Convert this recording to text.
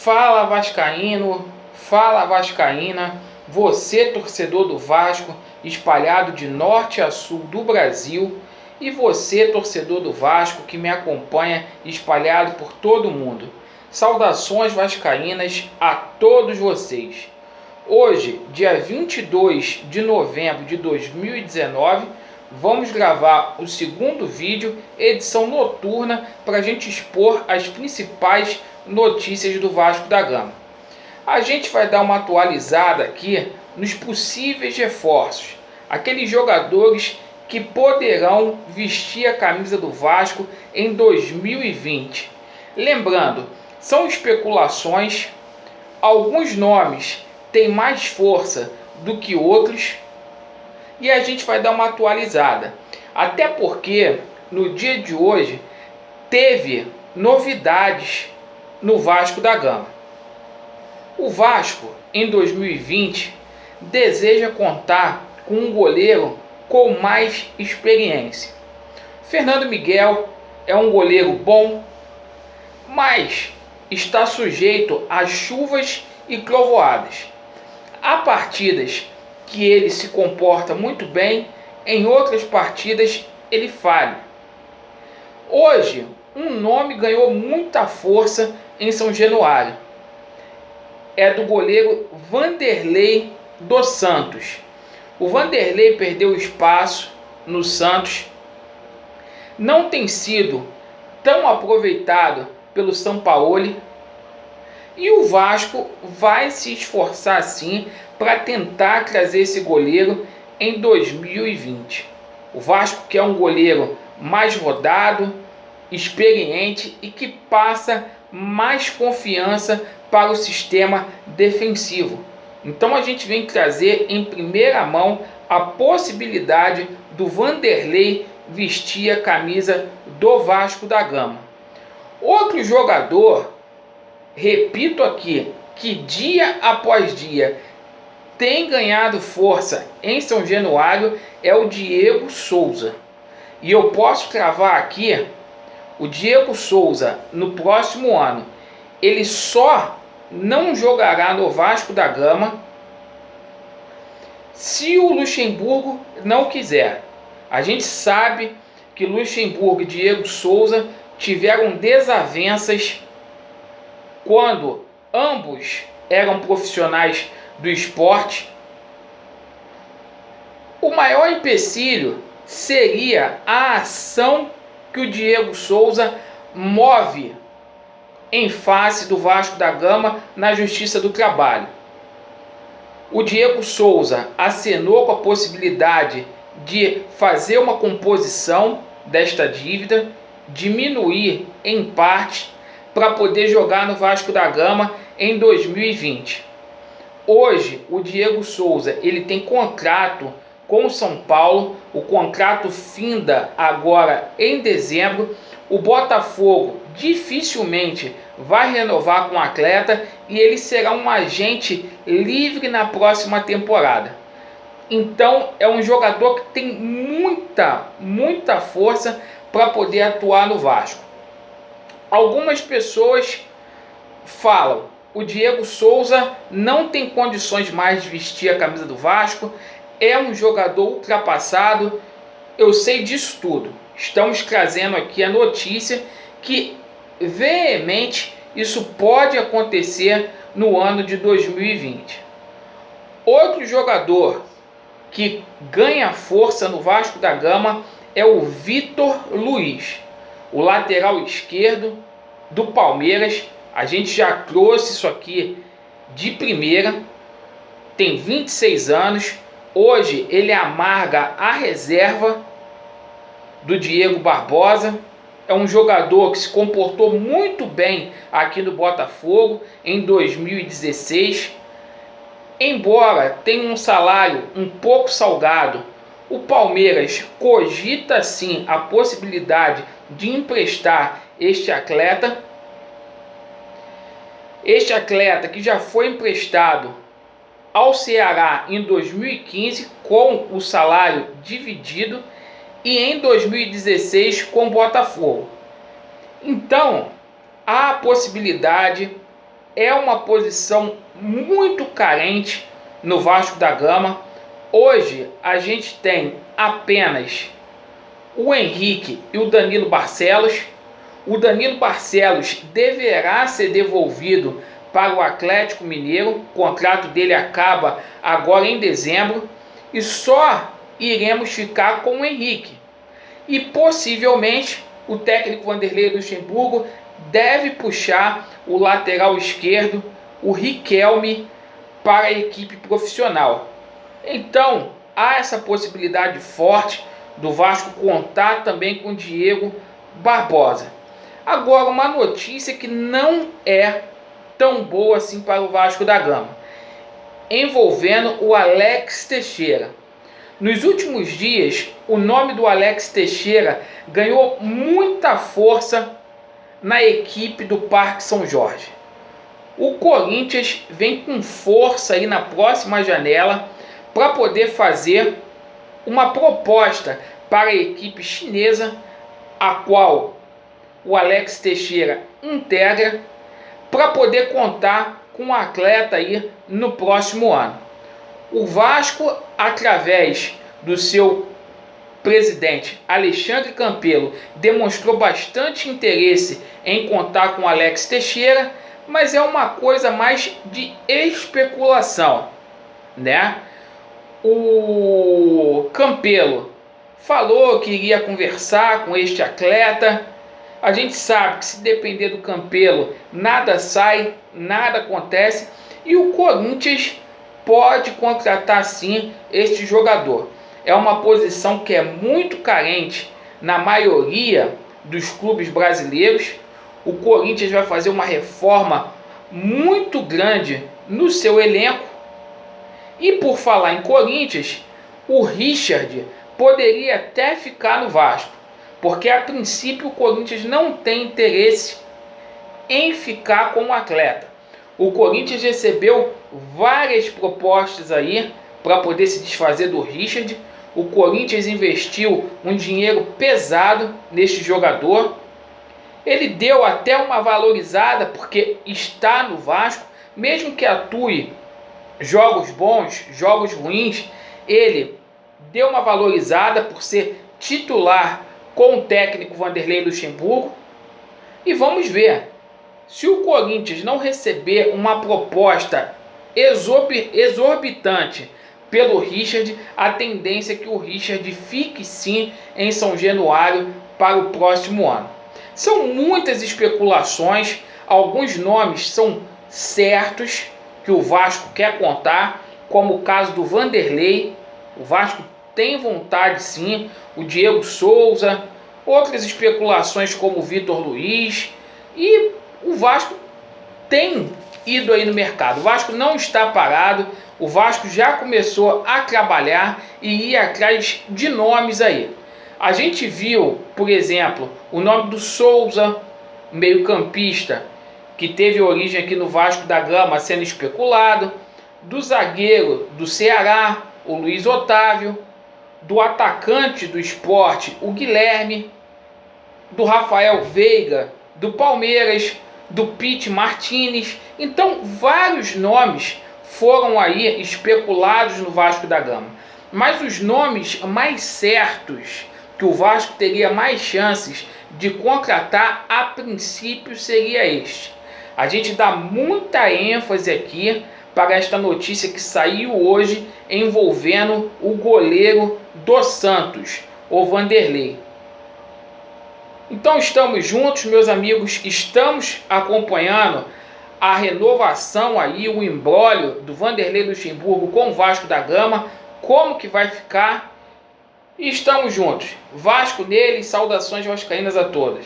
Fala vascaíno, fala vascaína, você torcedor do Vasco, espalhado de norte a sul do Brasil, e você torcedor do Vasco que me acompanha espalhado por todo o mundo. Saudações vascaínas a todos vocês. Hoje, dia 22 de novembro de 2019, vamos gravar o segundo vídeo, edição noturna, para a gente expor as principais notícias do Vasco da Gama. A gente vai dar uma atualizada aqui nos possíveis reforços, aqueles jogadores que poderão vestir a camisa do Vasco em 2020. Lembrando, são especulações, alguns nomes têm mais força do que outros, e a gente vai dar uma atualizada. Até porque no dia de hoje teve novidades no Vasco da Gama. O Vasco em 2020 deseja contar com um goleiro com mais experiência. Fernando Miguel é um goleiro bom, mas está sujeito a chuvas e trovoadas. Há partidas que ele se comporta muito bem, em outras partidas ele falha. Hoje, um nome ganhou muita força em São Januário. É do goleiro Vanderlei dos Santos. O Vanderlei perdeu espaço no Santos, não tem sido tão aproveitado pelo Sampaoli, e o Vasco vai se esforçar sim para tentar trazer esse goleiro em 2020. O Vasco quer um goleiro mais rodado, experiente e que passa mais confiança para o sistema defensivo. Então a gente vem trazer em primeira mão a possibilidade do Vanderlei vestir a camisa do Vasco da Gama. Outro jogador, repito aqui, que dia após dia tem ganhado força em São Januário, é o Diego Souza. E eu posso cravar aqui, o Diego Souza no próximo ano, ele só não jogará no Vasco da Gama se o Luxemburgo não quiser. A gente sabe que Luxemburgo e Diego Souza tiveram desavenças quando ambos eram profissionais do esporte. O maior empecilho seria a ação que o Diego Souza move em face do Vasco da Gama na Justiça do Trabalho. O Diego Souza acenou com a possibilidade de fazer uma composição desta dívida, diminuir em parte para poder jogar no Vasco da Gama em 2020. Hoje o Diego Souza ele tem contrato com o São Paulo, o contrato finda agora em dezembro. O Botafogo dificilmente vai renovar com o atleta e ele será um agente livre na próxima temporada. Então é um jogador que tem muita força para poder atuar no Vasco. Algumas pessoas falam: o Diego Souza não tem condições mais de vestir a camisa do Vasco, é um jogador ultrapassado. Eu sei disso tudo. Estamos trazendo aqui a notícia que veemente isso pode acontecer no ano de 2020. Outro jogador que ganha força no Vasco da Gama é o Vitor Luiz, o lateral esquerdo do Palmeiras. A gente já trouxe isso aqui de primeira, tem 26 anos, hoje ele amarga a reserva do Diego Barbosa. É um jogador que se comportou muito bem aqui no Botafogo em 2016. Embora tenha um salário um pouco salgado, o Palmeiras cogita sim a possibilidade de emprestar este atleta. Este atleta que já foi emprestado ao Ceará em 2015 com o salário dividido e em 2016 com o Botafogo. Então há a possibilidade é uma posição muito carente no Vasco da Gama. Hoje a gente tem apenas o Henrique e o Danilo Barcelos. O Danilo Barcelos deverá ser devolvido para o Atlético Mineiro. O contrato dele acaba agora em dezembro. E só iremos ficar com o Henrique. E possivelmente o técnico Vanderlei Luxemburgo deve puxar o lateral esquerdo, o Riquelme, para a equipe profissional. Então, há essa possibilidade forte do Vasco contar também com o Diego Barbosa. Agora, uma notícia que não é tão boa assim para o Vasco da Gama, envolvendo o Alex Teixeira. Nos últimos dias, o nome do Alex Teixeira ganhou muita força na equipe do Parque São Jorge. O Corinthians vem com força aí na próxima janela para poder fazer uma proposta para a equipe chinesa, a qual o Alex Teixeira integra, para poder contar com um atleta aí no próximo ano. O Vasco, através do seu presidente Alexandre Campelo, demonstrou bastante interesse em contar com o Alex Teixeira, mas é uma coisa mais de especulação, né? O Campelo falou que iria conversar com este atleta. A gente sabe que se depender do Campelo, nada sai, nada acontece, e o Corinthians pode contratar sim este jogador. É uma posição que é muito carente na maioria dos clubes brasileiros. O Corinthians vai fazer uma reforma muito grande no seu elenco. E por falar em Corinthians, o Richard poderia até ficar no Vasco, porque a princípio o Corinthians não tem interesse em ficar com o atleta. O Corinthians recebeu várias propostas aí para poder se desfazer do Richard. O Corinthians investiu um dinheiro pesado neste jogador. Ele deu até uma valorizada porque está no Vasco, mesmo que atue jogos bons, jogos ruins, ele deu uma valorizada por ser titular com o técnico Vanderlei Luxemburgo. E vamos ver, se o Corinthians não receber uma proposta exorbitante pelo Richard, a tendência é que o Richard fique sim em São Januário para o próximo ano. São muitas especulações, alguns nomes são certos que o Vasco quer contar, como o caso do Vanderlei. O Vasco tem vontade sim, o Diego Souza, outras especulações como o Vitor Luiz, e o Vasco tem ido aí no mercado. O Vasco não está parado, o Vasco já começou a trabalhar e ir atrás de nomes aí. A gente viu, por exemplo, o nome do Souza, meio-campista, que teve origem aqui no Vasco da Gama, sendo especulado, do zagueiro do Ceará, o Luiz Otávio, do atacante do Sport, o Guilherme, do Rafael Veiga, do Palmeiras, do Pete Martinez. Então, vários nomes foram aí especulados no Vasco da Gama. Mas os nomes mais certos, que o Vasco teria mais chances de contratar, a princípio seria este. A gente dá muita ênfase aqui para esta notícia que saiu hoje envolvendo o goleiro do Santos, o Vanderlei. Então estamos juntos, meus amigos, estamos acompanhando a renovação aí, o imbróglio do Vanderlei Luxemburgo com o Vasco da Gama, como que vai ficar, e estamos juntos. Vasco nele, saudações vascaínas a todos.